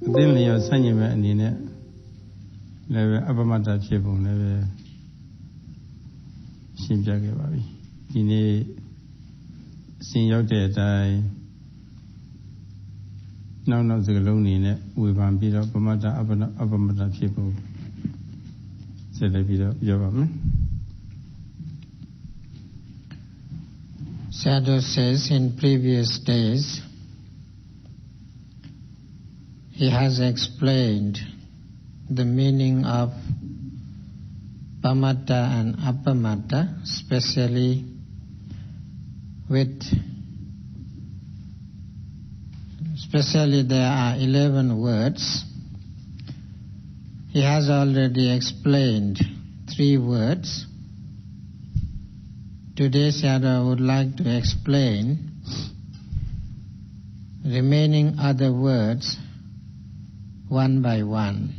Then they are saying about in it. Never Abamata Chibble, never seems like a in a sing out there die. None of the lonely in it with one bit of Abamata people. Said a bit of your Sadhu says in previous days he has explained the meaning of pamatta and apamatta, especially there are 11 words. He has already explained 3 words. Today Sayadaw would like to explain remaining other words one by one.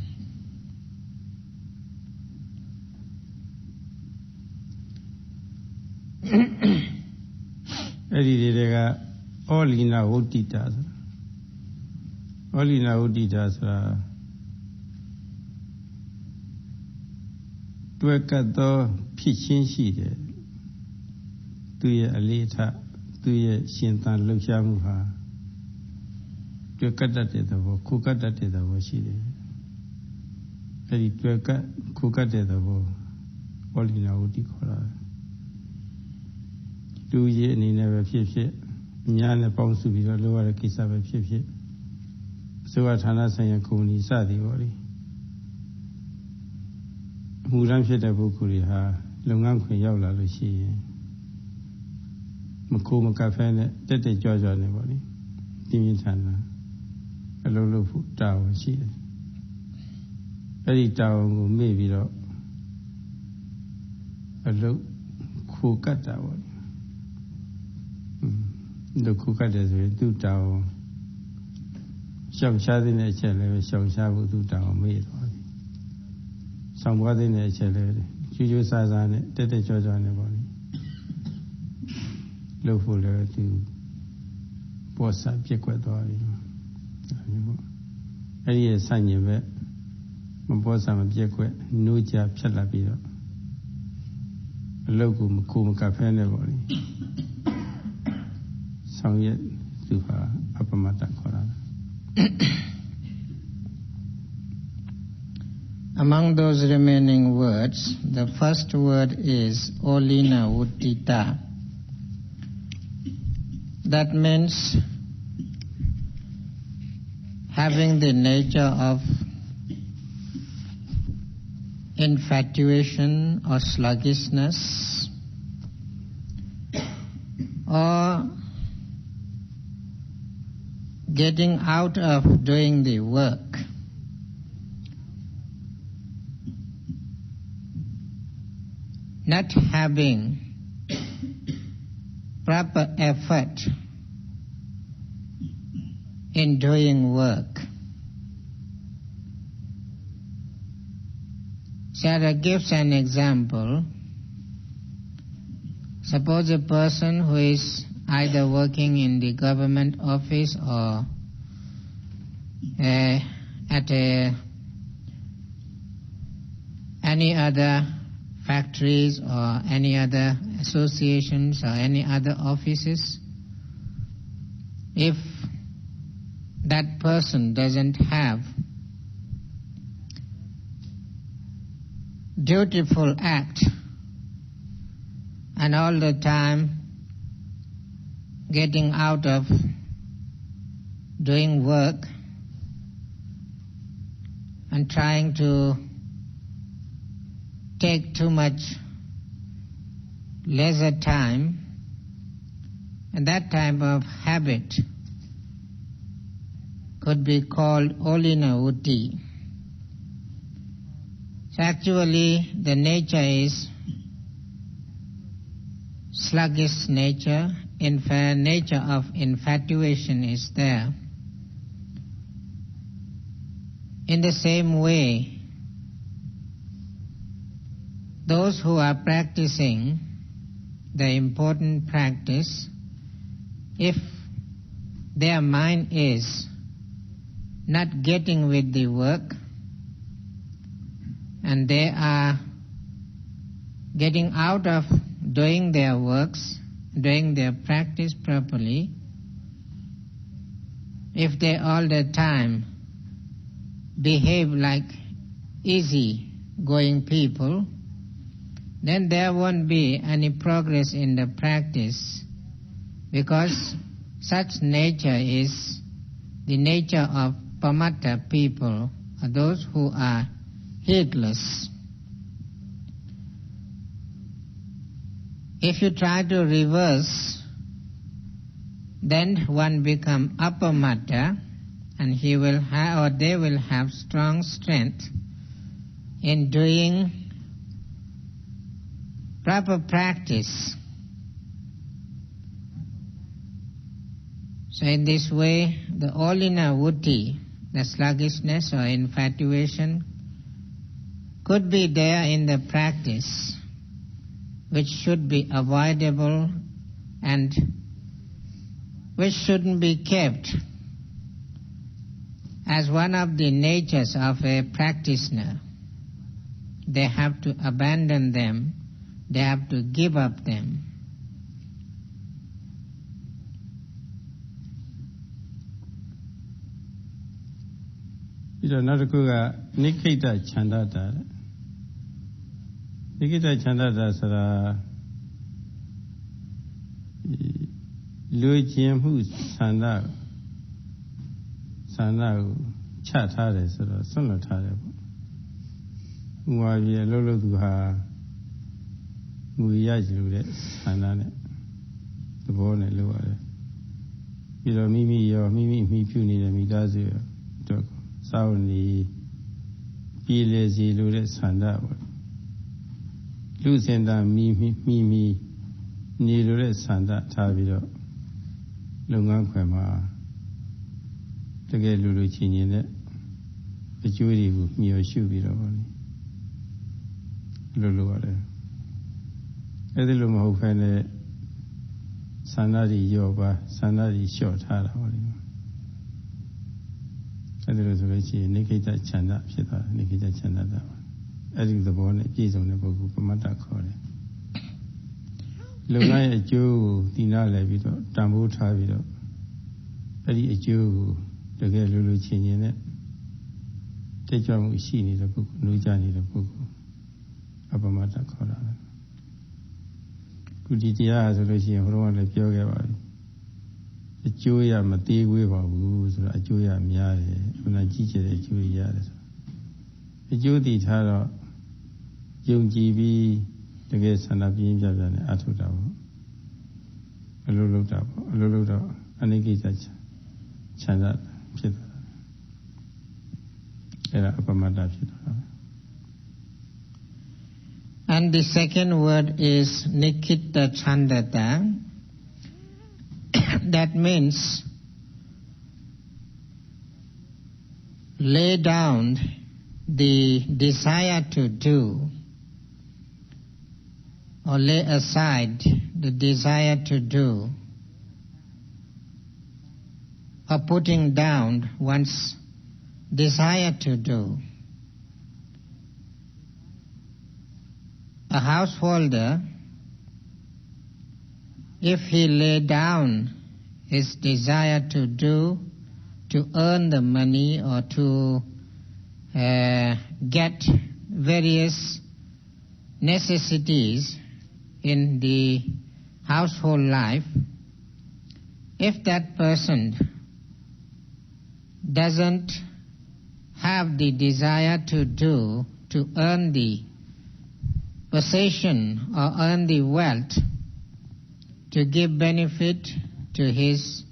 Edidega Olina Utitas. Olina Utitas Dwekato Pitchin Sheet. Do ye a later, do ye Shintan Luchamuha? Do cut at it of cook at it of Washidi. Eddie cook at it of Olina Uticora. Do ye any never ship? Yana Pons to be the lower kiss of a ship. So at Hanasa Kuni Sadi Ori. Muram Sheta Bukuri ha, Lungan Yaula Lucy. Makuma Cafe, Tete Georgia Nebody, Dimitana, a low foot tower, she. Eddie Tower maybe a low cookata tower. The cookata is very 2 tower. Some shad in a chair, some shabu 2 tower made. Some water in a chair, Juju Sazan, Tete Georgia Nebody. Low fuller to both subject with all. Any sign you bet. My boss, I'm a jacket, no job, Chalabido. A local Makuma Cafe never. Song yet to her upper Mata Korana. Among those remaining words, the first word is Olina Uttita. That means having the nature of infatuation or sluggishness, or getting out of doing the work. Not having proper effort in doing work. Sarah gives an example. Suppose a person who is either working in the government office or at any other factories or any other associations or any other offices. If that person doesn't have dutiful act and all the time getting out of doing work and trying to take too much leisure time, and that type of habit could be called Olina Utti. So actually the nature is sluggish nature, nature of infatuation is there. In the same way, those who are practicing the important practice, if their mind is not getting with the work, and they are getting out of doing their works, doing their practice properly, if they all the time behave like easy-going people, then there won't be any progress in the practice, because such nature is the nature of pamatta people, or those who are heedless. If you try to reverse, then one become apamatta, and he will have, or they will have strong strength in doing proper practice. So in this way, the olina vutti, the sluggishness or infatuation, could be there in the practice, which should be avoidable and which shouldn't be kept as one of the natures of a practitioner. They have to abandon them, they have to give up them. Nikita Chandata. Nikita Chandata Sara Luijian Hu Sanda Chatare Sara Sonatare Muavia Lolo Duha Muyaji Sandane the born at Lower. You know, Mimi or Mimi Puni and Midazi Dog. Sauni Pilezi Lure Sanda Lucenda Mimi Nilure Sanda Tavido Lungan Quema to get Lulu Chinin, the Judy with me or Shubiro Lulu. Edilum Hopene Sanadi Yoba, Sanadi Short Hara. Nikita Chanda, Nikita Chanda, adding the bone, geese on the book of Pamata Kore. Lunai a Jew, Dina Levito, Tambu Tavido, Eddie a Jew, the girl Lulu Chin, take on with she need a book, Nujani the book of Pamata Kora. Kuditia, the Russian, who want to yoga. A Juya Mati Weaver, a Juya Miare, when I teach it a Juya. A Judy Tara, Jung GB, the guest and a being Javan, Atudabo. A Lulu, a Nikita Chanda, Pita. Era Apamada Pita. And the second word is Nikita Chandata. That means lay down the desire to do, or lay aside the desire to do, or putting down one's desire to do. A householder, if he lay down his desire to do, to earn the money or to get various necessities in the household life, if that person doesn't have the desire to do, to earn the possession or earn the wealth, to give benefit to his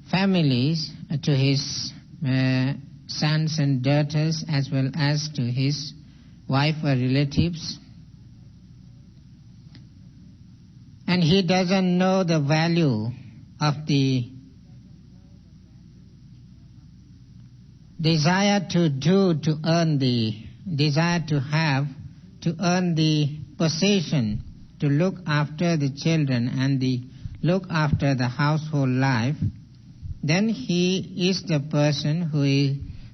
families, to his sons and daughters, as well as to his wife or relatives, and he doesn't know the value of the desire to do, to earn the desire to have, to earn the possession, to look after the children and look after the household life, then he is the person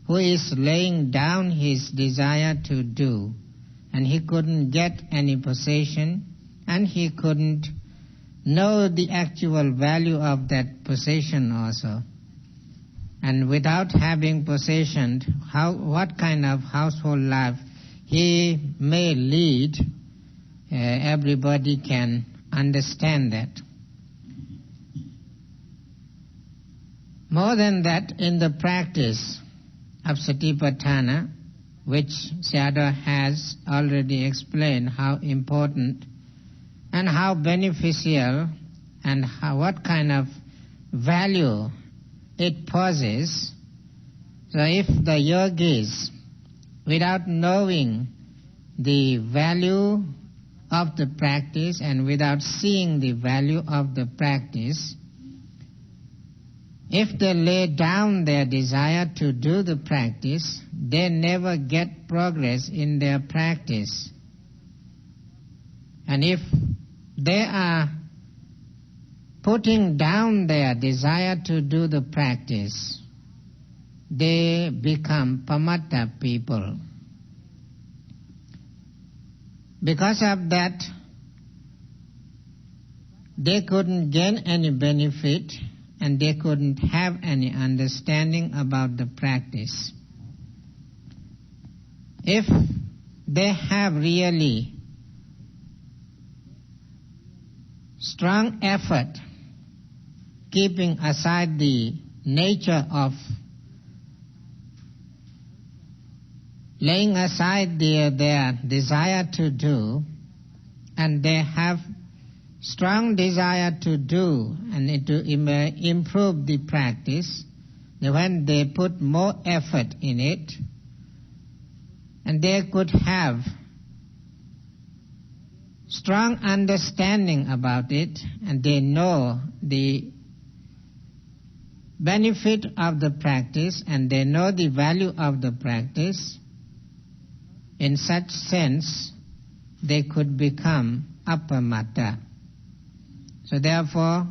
who is laying down his desire to do, and he couldn't get any possession, and he couldn't know the actual value of that possession also. And without having possession, what kind of household life he may lead, everybody can understand that. More than that, in the practice of Satipatthana, which Sayadaw has already explained how important and how beneficial and what kind of value it possesses. So if the yogis, without knowing the value of the practice and without seeing the value of the practice, if they lay down their desire to do the practice, they never get progress in their practice. And if they are putting down their desire to do the practice, they become pamatta people. Because of that, they couldn't gain any benefit and they couldn't have any understanding about the practice. If they have really strong effort, keeping aside the nature of laying aside their desire to do, and they have strong desire to do and to improve the practice, when they put more effort in it, and they could have strong understanding about it, and they know the benefit of the practice and they know the value of the practice, in such sense they could become appamatta. So therefore,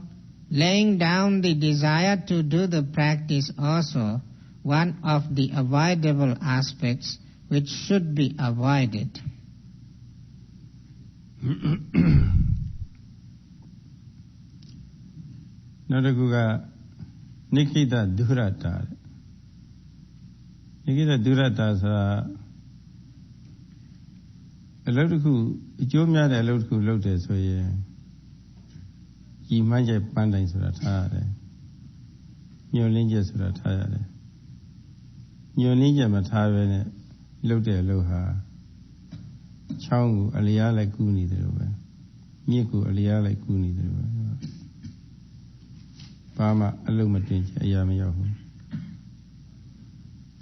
laying down the desire to do the practice also one of the avoidable aspects which should be avoided. နောက်တစ်ခုကနိခိတဒုရတ္တနိခိတဒုရတ္တဆိုတာအလုပ်တစ်ခုအကျိုးများတဲ့အလုပ်တစ်ခုလုပ်တယ်ဆိုရင်ဤမှန်းချက်ပန်းတိုင်ဆိုတာထားရတယ်ညှို့လင်းချက်ဆိုတာထားရတယ်ညှို့လင်းချက်မထားဘဲနဲ့လုပ်တဲ့အလုပ်ဟာချောင်းကိုအလျားလိုက်ကူးနေတယ်လို့ပဲမြစ်ကိုအလျားလိုက်ကူးနေတယ်လို့ပဲဘာမှအလုံးမတင်ချင်အရာမရောက်ဘူး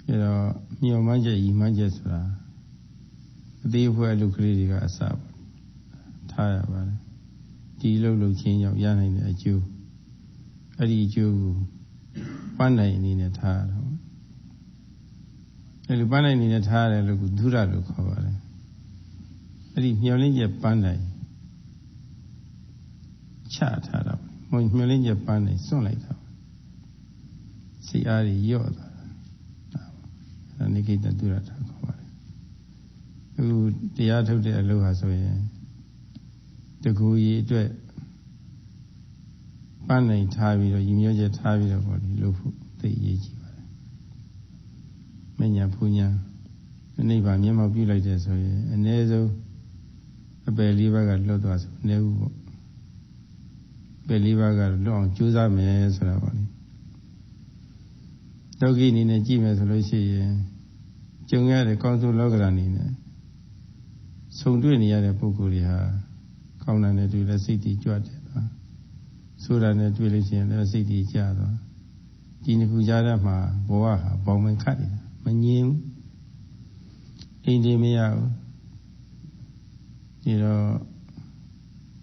အဲတော့မျှော်မှန်းချက်ဤမှန်းချက်ဆိုတာအသေးအဖွဲအလုပ်ကလေးတွေကအစပေါ့ထားရပါတယ်ဒီလုပ်ချင်းကြောင့်ရနိုင်တဲ့အကျိုးအဲ့ဒီအကျိုးကိုပန်းနိုင်အနေနဲ့ထားရတော့အဲ့လိုပန်းနိုင်အနေနဲ့ထားရတယ်လို့ဒုရလို့ခေါ်ပါတယ်အဲ့ဒီမျှော်လင့်ချက်ပန်းနိုင်ချထားတာမျှော်လင့်ချက်ပန်းနိုင်စွန့်လိုက်တာစိတ်အားကြီးလျော့သွားတာအဲ့ဒါနိကိတဒုရတာခေါ်ပါတယ်အခုတရားထုတ်တဲ့အလုပ်ဟာဆိုရင်တကူကြီးအတွက်ပန်းနိုင်ထားပြီးတော့ရည်မျှော်ချက်ထားပြီးတော့ပေါ့ဒီလုပ်ဖို့သိအရေးကြီးပါတယ်မညာဖူညာနိဗ္ဗာန်မျက်မှောက်ပြုလိုက်တယ်ဆိုရင်အ ਨੇ ဆုံးအပယ်လေးပါးကလွတ်သွားဆိုနေဘူးပေါ့အပယ်လေးပါးကလွတ်အောင်ကြိုးစားမယ်ဆိုတာပေါ့လေလောကီအနေနဲ့ကြည့်မယ်ဆိုလို့ရှိရင်ကြုံရတဲ့ကောင်းဆုံးလောကဓာတ်အနေနဲ့ဆုံတွေ့နေရတဲ့ပုဂ္ဂိုလ်တွေဟာကောင်းတာနဲ့တွေ့လဲစိတ်တည်ကြွတယ်သွားဆိုတာနဲ့တွေ့လို့ရှိရင်လည်းစိတ်တည်ကြသွားဒီနှစ်ခုကြားထဲမှာဘဝဟာပေါင်မခတ်နေတာမငြင်းဘူးအိမ်ဒီမရဘူးဒီတော့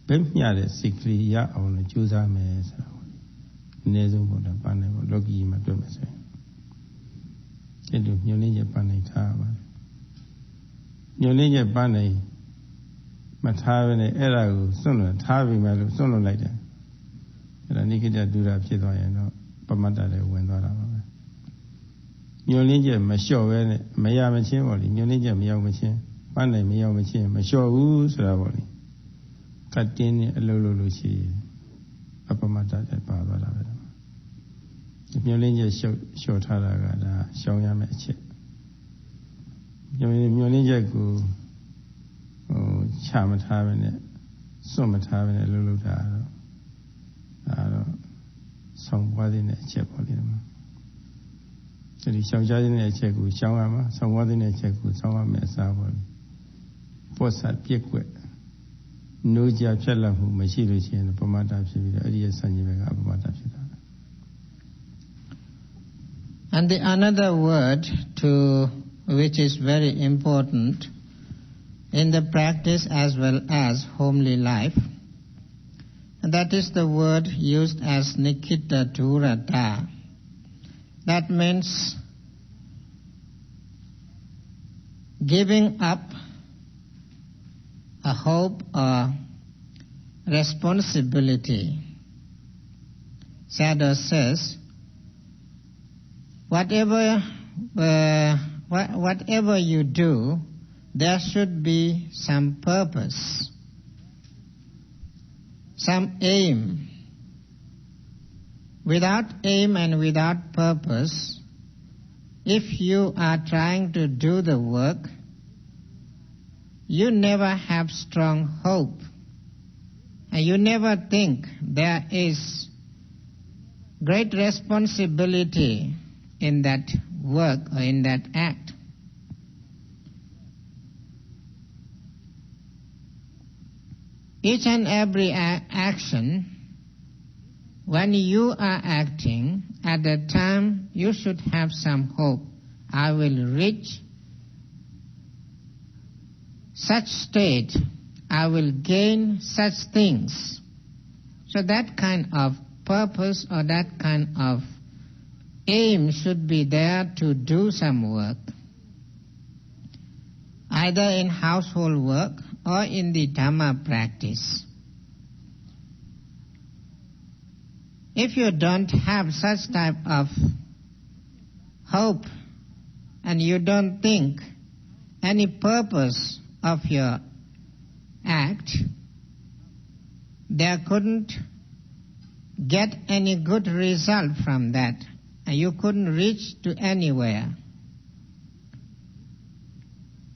ဘယ်မျှတဲ့စိတ်ကလေးရအောင်လို့ကြိုးစားမယ်ဆိုတာပေါ့အနည်းဆုံးပေါ့တော့ပန်းတယ်ပေါ့လောကီမှာတွေ့မယ်ဆိုရင်ဒီလိုညှို့လင်းချက်ပန်းနိုင်ထားပါညှို့လင်းချက်ပန်းနိုင်မထားဘဲနဲ့အဲ့ဒါကိုစွန့်လွတ်ထားပြီးမှလို့စွန့်လွတ်လိုက်တယ်အဲ့ဒါနိခိတဒုရဖြစ်သွားရင်တော့ပ မတ္တတွေဝင်သွားတာပါပဲညွန်လင်းချက်မလျှော့ပဲနဲ့မရမချင်းပေါ့လေညွန်လင်းချက်မရောက်မချင်းပန်းနိုင်မရောက်မချင်းမလျှော့ဘူးဆိုတာပေါ့လေကတ်တင်းနဲ့အလုံးလုံးလို့ရှိရင်အပမတ္တတွေပါသွားတာပဲညွန်လင်းချက်လျှော့ထားတာကဒါရှောင်ရမယ့်အချက်ညွန်လင်းချက်ကိုချမထားပဲနဲ့စွန့်မထားပဲနဲ့လှုပ်လှုပ်တာတော့ဆောင်ပွားတဲ့အချက်ပေါ့လေဒီရှောင်ရှားတဲ့အချက်ကိုရှောင်ရမှာဆောင်ပွားတဲ့အချက်ကိုဆောင်ရမယ်အစားပေါ့လေပောဆတ်ပြက်ကွက်နိုးကြဖြတ်လက်မှုမရှိလို့ရှိရင်ပမတ္တဖြစ်ပြီးတော့အဲ့ဒီရဲ့ဆန့်ကျင်ဘက်ကအပမတ္တဖြစ်တာ And the another word which is very important in the practice as well as homely life, and that is the word used as Nikita Durata. That means giving up a hope or responsibility. Sayadaw says, whatever you do, there should be some purpose, some aim. Without aim and without purpose, if you are trying to do the work, you never have strong hope, and you never think there is great responsibility in that work or in that act. Each and every action, when you are acting, at that time you should have some hope. I will reach such state, I will gain such things. So that kind of purpose or that kind of aim should be there to do some work, either in household work or in the Dhamma practice. If you don't have such type of hope and you don't think any purpose of your act, there couldn't get any good result from that, and you couldn't reach to anywhere.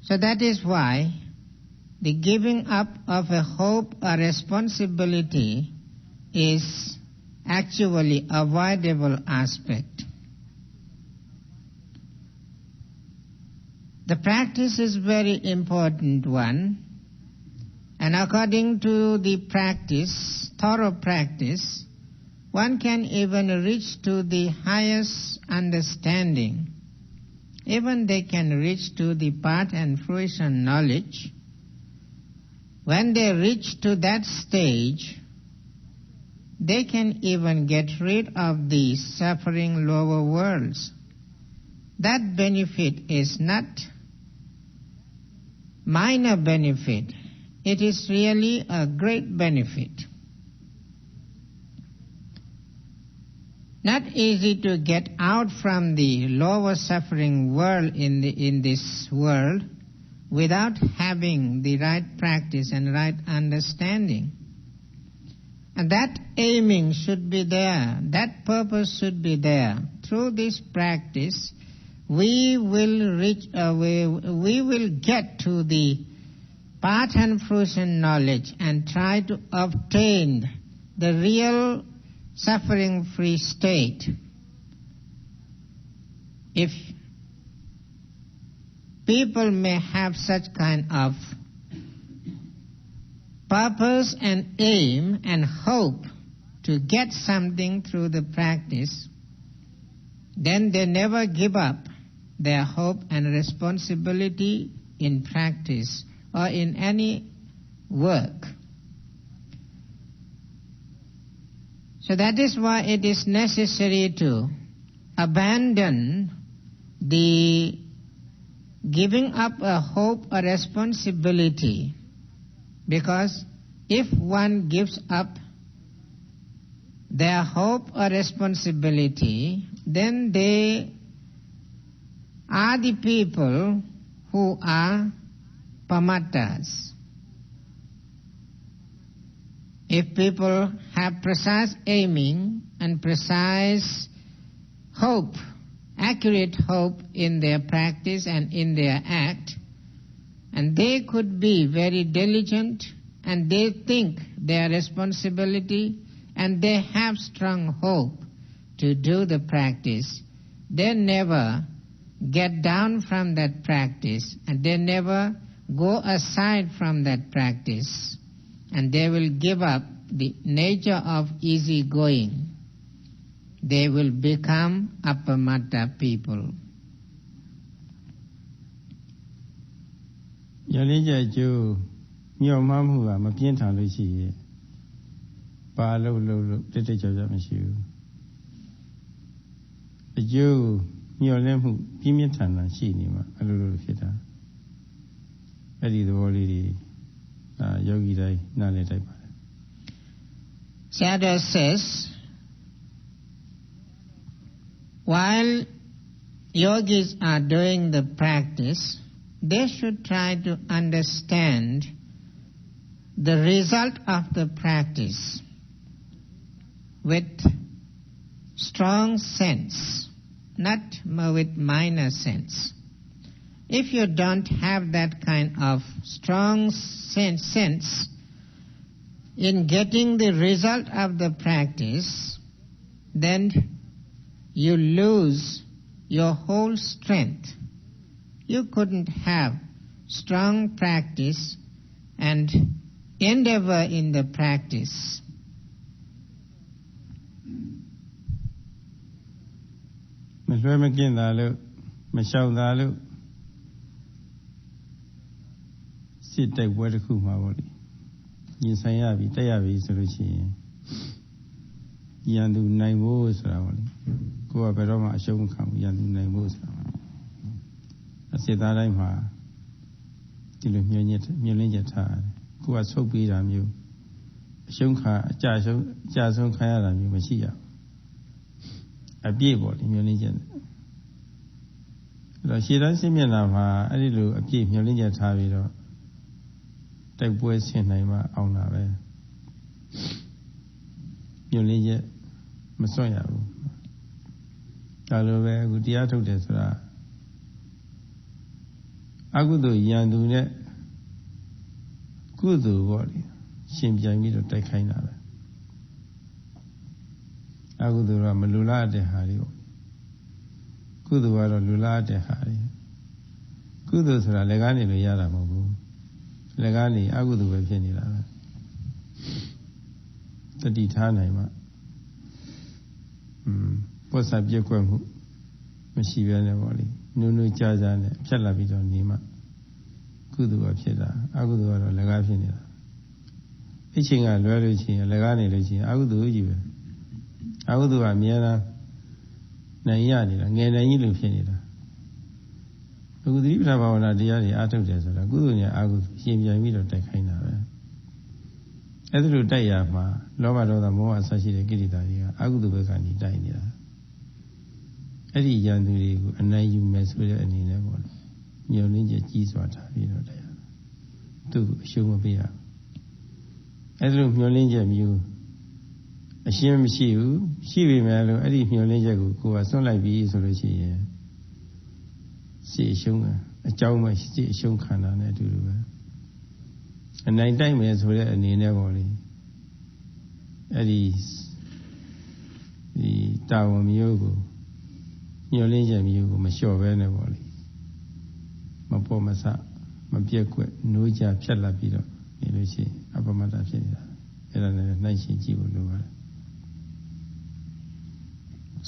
So that is why the giving up of a hope or responsibility is actually avoidable aspect. The practice is very important one, and according to the practice, thorough practice, one can even reach to the highest understanding. Even they can reach to the path and fruition knowledge. When they reach to that stage, they can even get rid of the suffering lower worlds. That benefit is not minor benefit. It is really a great benefit. Not easy to get out from the lower suffering world in this world without having the right practice and right understanding. And that aiming should be there, that purpose should be there. Through this practice, we will get to the path and fruition knowledge and try to obtain the real suffering-free state. If people may have such kind of purpose and aim and hope to get something through the practice, then they never give up their hope and responsibility in practice or in any work. So that is why it is necessary to abandon the giving up a hope or responsibility, because if one gives up their hope or responsibility, then they are the people who are pamattas. If people have precise aiming and precise hope, accurate hope in their practice and in their act, and they could be very diligent, and they think their responsibility, and they have strong hope to do the practice, they never get down from that practice, and they never go aside from that practice, and they will give up the nature of easy going. They will become appamatta people. ရလေးကြကျိုးမြောက်မှမှုကမပြင်းထန်လို့ရှိရင်ပါလို့တိတ်တိတ်ကြောက်ကြမရှိဘူးအကျိုးမြောက်လဲမှုပြင်းပြင်းထန်ထန်ရှိနေမှာအလိုလိုဖြစ်တာအဲ့ဒီသဘောလေးတွေယောဂီတိုင်းနားလည်တိုက်ပါတယ် Sayadaw says, while yogis are doing the practice, they should try to understand the result of the practice with strong sense, not with minor sense. If you don't have that kind of strong sense in getting the result of the practice, then you lose your whole strength. You couldn't have strong practice and endeavor in the practice.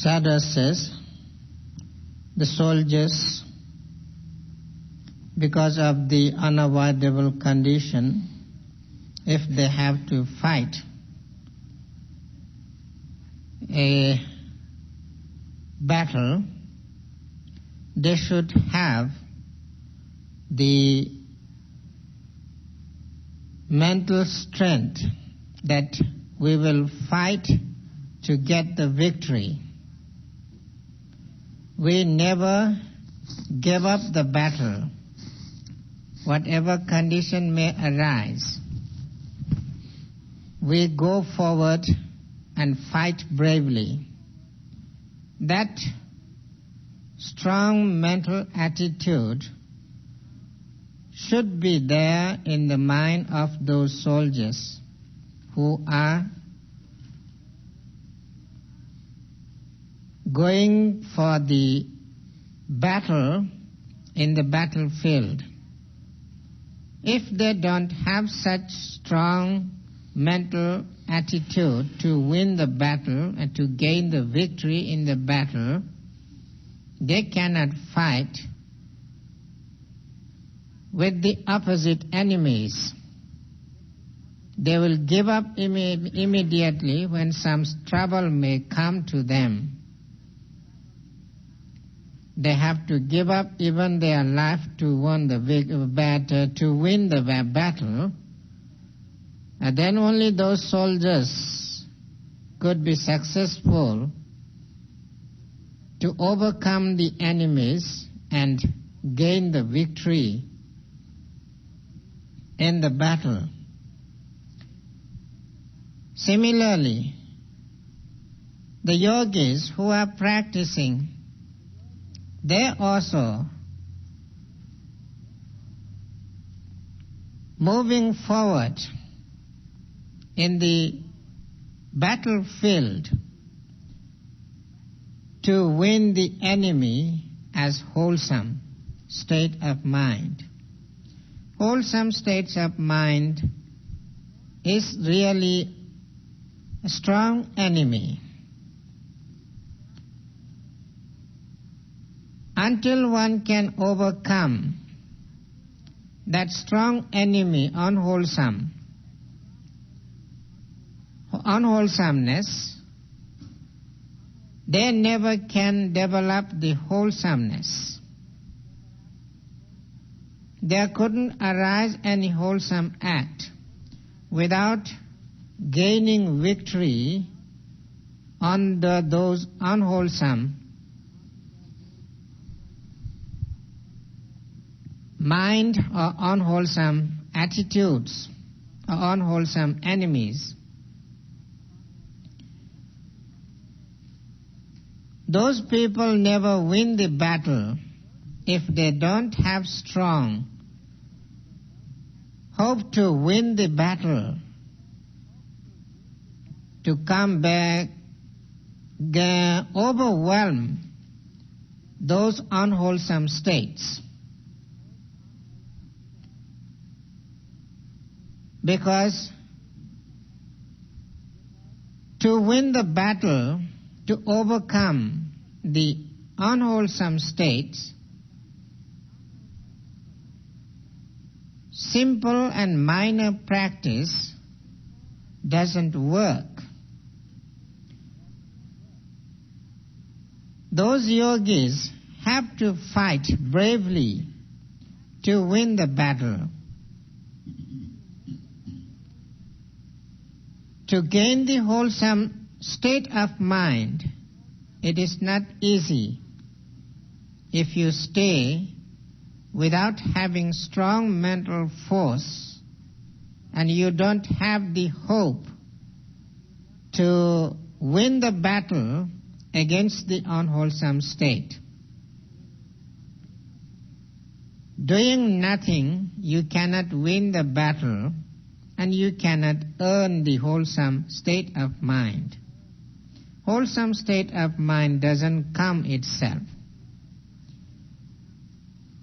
Sayadaw says, the soldiers, because of the unavoidable condition, if they have to fight a battle, they should have the mental strength that we will fight to get the victory. We never give up the battle, whatever condition may arise. We go forward and fight bravely. That strong mental attitude should be there in the mind of those soldiers who are going for the battle in the battlefield. If they don't have such strong mental attitude to win the battle and to gain the victory in the battle, they cannot fight with the opposite enemies. They will give up immediately when some trouble may come to them. They have to give up even their life to win the battle. And then only those soldiers could be successful to overcome the enemies and gain the victory in the battle. Similarly, the yogis who are practicing, they also moving forward in the battlefield to win the enemy as wholesome state of mind. Wholesome states of mind is really a strong enemy. Until one can overcome that strong enemy, unwholesomeness, they never can develop the wholesomeness. There couldn't arise any wholesome act without gaining victory on those unwholesome mind or unwholesome attitudes or unwholesome enemies. Those people never win the battle if they don't have strong hope to win the battle, to come back, overwhelm those unwholesome states. Because to win the battle, to overcome the unwholesome states, simple and minor practice doesn't work. Those yogis have to fight bravely to win the battle. To gain the wholesome state of mind, it is not easy if you stay without having strong mental force and you don't have the hope to win the battle against the unwholesome state. Doing nothing, you cannot win the battle and you cannot earn the wholesome state of mind. Wholesome state of mind doesn't come itself.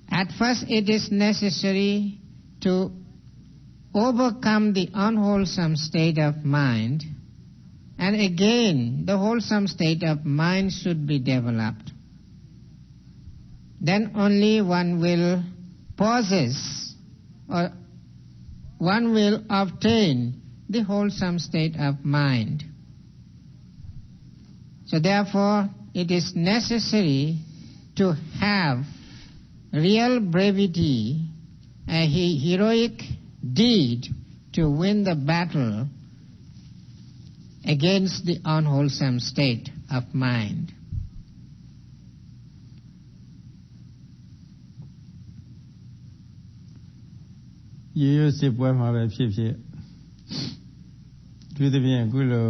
At first it is necessary to overcome the unwholesome state of mind, and again the wholesome state of mind should be developed. Then only one will possess or one will obtain the wholesome state of mind. So therefore, it is necessary to have real bravery, a heroic deed to win the battle against the unwholesome state of mind. ရေရွစစ်ပွဲမှာပဲဖြစ်ဖြစ်သူသဖြင့်အခုလို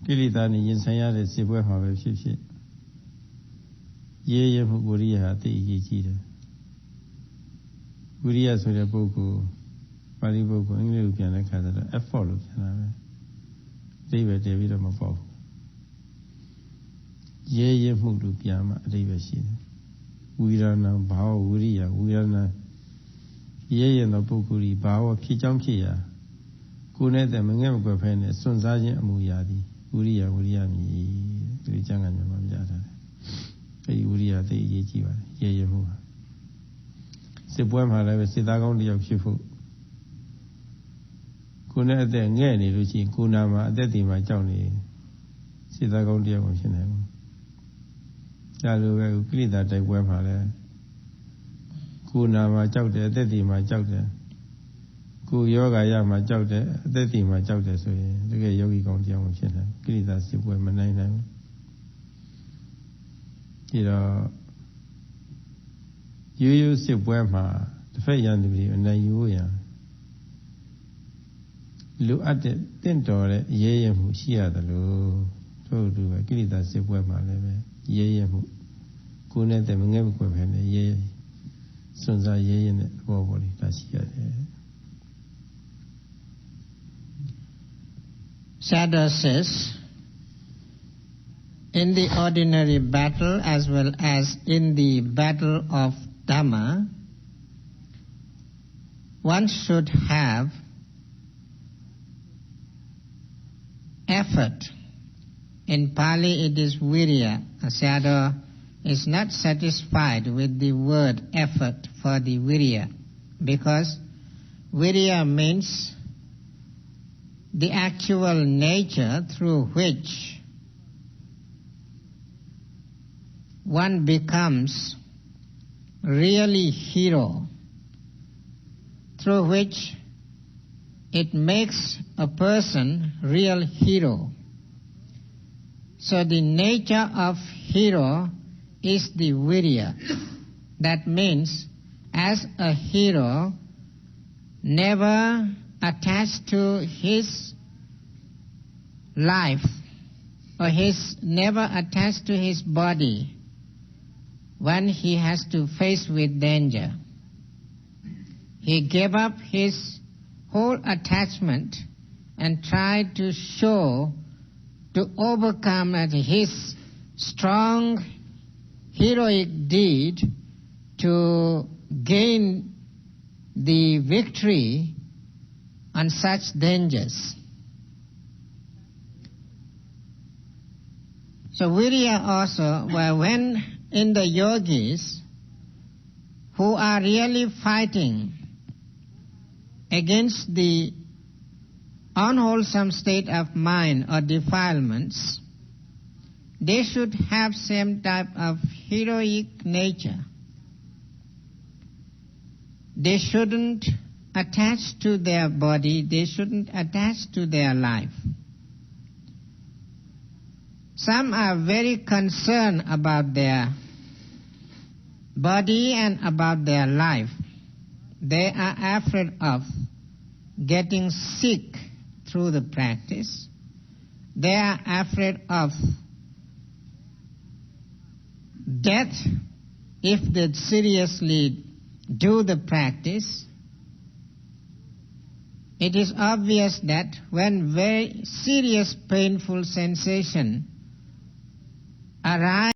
ကိလေသာနဲ့ရင်ဆိုင်ရတဲ့စစ်ပွဲမှာပဲဖြစ်ဖြစ်ရေရမှုဝိရိယဟာသိအရေးကြီးတယ်ဝိရိယဆိုတဲ့ပုဂ္ဂိုလ်ပါဠိပုဂ္ဂိုလ်အင်္ဂလိပ်လိုပြန်တဲ့ခါကျတော့ effort လို့ပြန်တာပဲအဓိပ္ပာယ်တည်ပြီးတော့မပေါ့ဘူးရေရမှုလို့ပြန်မှအဓိပ္ပာယ်ရှိတယ်ဝိရဏဘာဝဝိရိယဝိရဏရဲရင်သောပုဂ္ဂိုလ်ဤဘာဝဖြစ်ကြောင်းဖြစ်ရာကိုယ်နဲ့တည်းမငဲ့မကွယ်ဖဲနဲ့စွန့်စားခြင်းအမှုရာသည်ဝိရိယမည်ဒီကျမ်းဂန်မှာပြထားတယ်အဲဒီဝိရိယသိအရေးကြီးပါတယ်ရဲရမှုဟာစစ်ပွဲမှာလည်းပဲစစ်သားကောင်းတစ်ယောက်ဖြစ်ဖို့ကိုယ်နဲ့အသက်ငဲ့နေလို့ရှိရင်ကိုယ်နာမှာအသက်တည်မှာကြောက်နေစစ်သားကောင်းတစ်ယောက်မဖြစ်နိုင်ဘူးဒါလိုပဲကိလေသာတိုက်ပွဲမှာလည်းကိုယ်နာမှာကြောက်တယ်အသက်တည်မှာကြောက်တယ်ကိုယ်ယောဂရမှာကြောက်တယ်အသက်တည်မှာကြောက်တယ်ဆိုရင်တကယ်ယောဂီကောင်းတရားမဖြစ်နိုင်ကိလေသာစစ်ပွဲမနိုင်နိုင်ဘူးဒီတော့ရိုးရိုးစစ်ပွဲမှာတစ်ဖက်ရန်သူတွေအနိုင်ယူရန်လိုအပ်တဲ့တင့်တော်တဲ့ရဲရမှုရှိရတယ်လို့ထို့တူပဲကိလေသာစစ်ပွဲမှာလည်းပဲရဲရမှုကိုယ်နဲ့တည်းမငဲ့မကွယ်ဖဲနဲ့ရဲစွန့်စားရဲရဲနဲ့ဘောဘောလေးဒါရှိရတယ် Sayadaw says, in the ordinary battle as well as in the battle of Dhamma, one should have effort. In Pali it is virya. Sayadaw is not satisfied with the word effort for the virya because virya means the actual nature through which one becomes really hero, through which it makes a person real hero. So the nature of hero is the virya. That means as a hero never attached to his life or never attached to his body when he has to face with danger. He gave up his whole attachment and tried to overcome his strong heroic deed to gain the victory on such dangers. So virya also, when in the yogis who are really fighting against the unwholesome state of mind or defilements, they should have same type of heroic nature. They shouldn't attach to their body, they shouldn't attach to their life. Some are very concerned about their body and about their life. They are afraid of getting sick through the practice. They are afraid of death if they seriously do the practice. It is obvious that when very serious painful sensation arise